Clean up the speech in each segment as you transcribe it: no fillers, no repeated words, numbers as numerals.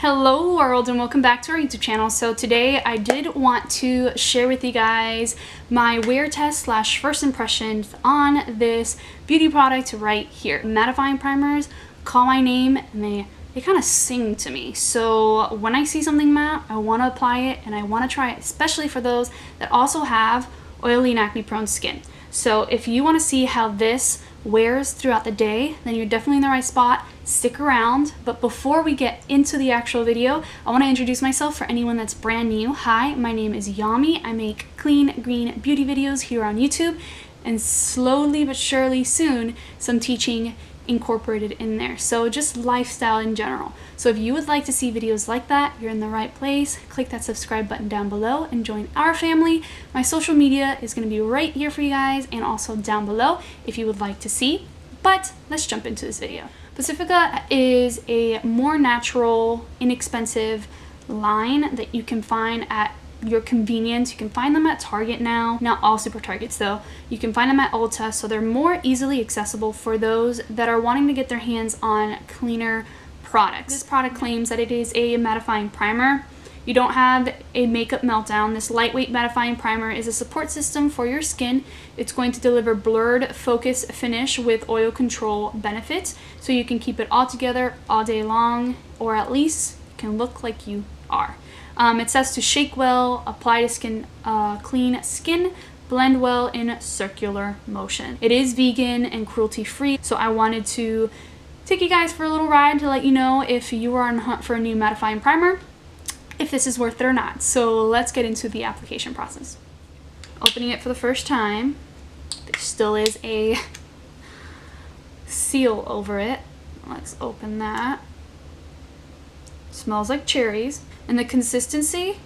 Hello world and welcome back to our YouTube channel. So today I did want to share with you guys my wear test slash first impressions on this beauty product right here. Mattifying primers call my name and they kind of sing to me. So when I see something matte, I want to apply it and I want to try it, especially for those that also have oily and acne prone skin. So if you want to see how this wears throughout the day, then you're definitely in the right spot. Stick around. But before we get into the actual video, I want to introduce myself for anyone that's brand new. Hi, my name is Yami. I make clean green beauty videos here on YouTube, and slowly but surely soon some teaching incorporated in there. So just lifestyle in general. So if you would like to see videos like that, you're in the right place. Click that subscribe button down below and join our family. My social media is going to be right here for you guys and also down below if you would like to see. But let's jump into this video. Pacifica is a more natural, inexpensive line that you can find at your convenience. You can find them at Target now, not all super Targets though. You can find them at Ulta, so they're more easily accessible for those that are wanting to get their hands on cleaner products. This product claims that it is a mattifying primer. You don't have a makeup meltdown. This lightweight mattifying primer is a support system for your skin. It's going to deliver blurred focus finish with oil control benefits, so you can keep it all together all day long, or at least can look like you are. It says to shake well, apply to skin, clean skin, blend well in circular motion. It is vegan and cruelty free, so I wanted to take you guys for a little ride to let you know if you are on the hunt for a new mattifying primer, if this is worth it or not. So let's get into the application process. Opening it for the first time, there still is a seal over it. Let's open that. Smells like cherries. And the consistency,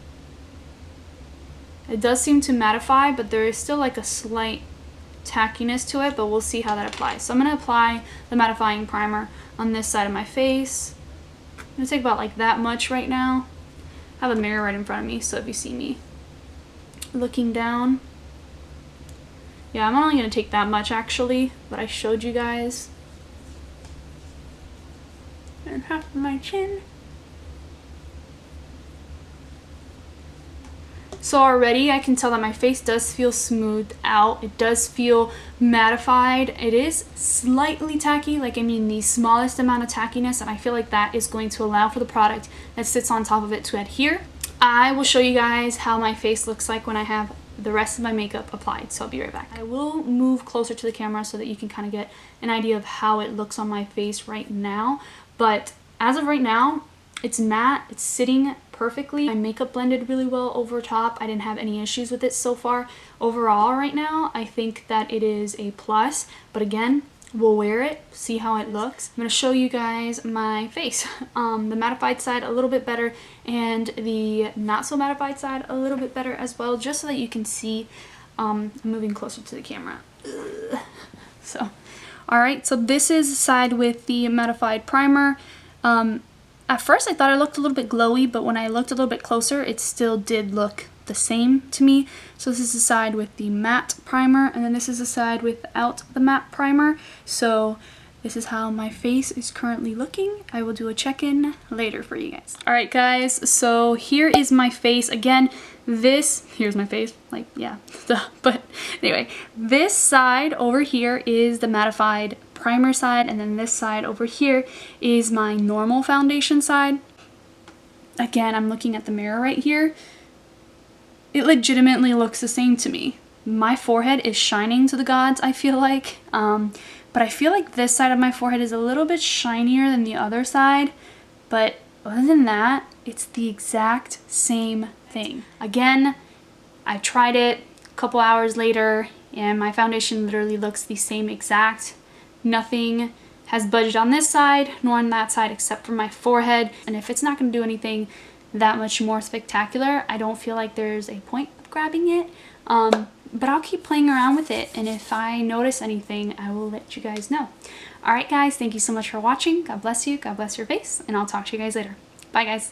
it does seem to mattify, but there is still like a slight tackiness to it, but we'll see how that applies. So I'm going to apply the mattifying primer on this side of my face. I'm going to take about like that much right now. I have a mirror right in front of me, so if you see me looking down, yeah, I'm only going to take that much actually, but I showed you guys. And half of my chin. So already I can tell that my face does feel smoothed out. It does feel mattified. It is slightly tacky, like I mean the smallest amount of tackiness, and I feel like that is going to allow for the product that sits on top of it to adhere. I will show you guys how my face looks like when I have the rest of my makeup applied, so I'll be right back. I will move closer to the camera so that you can kind of get an idea of how it looks on my face right now. But as of right now, it's matte, it's sitting perfectly. My makeup blended really well over top. I didn't have any issues with it so far. Overall right now, I think that it is a plus, but again, we'll wear it, see how it looks. I'm going to show you guys my face. The mattified side a little bit better, and the not so mattified side a little bit better as well, just so that you can see. I'm moving closer to the camera. So, alright, so this is the side with the mattified primer. At first I thought it looked a little bit glowy, but when I looked a little bit closer, it still did look the same to me. So this is the side with the matte primer, and then this is the side without the matte primer. So this is how my face is currently looking. I will do a check-in later for you guys. Alright guys, so here is my face. Again, here's my face, like, yeah. But anyway, this side over here is the mattified primer side, and then this side over here is my normal foundation side. Again, I'm looking at the mirror right here. It legitimately looks the same to me. My forehead is shining to the gods, I feel like, but I feel like this side of my forehead is a little bit shinier than the other side, but other than that, it's the exact same thing. Again, I tried it a couple hours later and my foundation literally looks the same exact. Nothing has budged on this side nor on that side except for my forehead, and if it's not going to do anything that much more spectacular, I don't feel like there's a point of grabbing it, but I'll keep playing around with it, and if I notice anything I will let you guys know. Alright guys, thank you so much for watching. God bless you, God bless your face, and I'll talk to you guys later. Bye guys.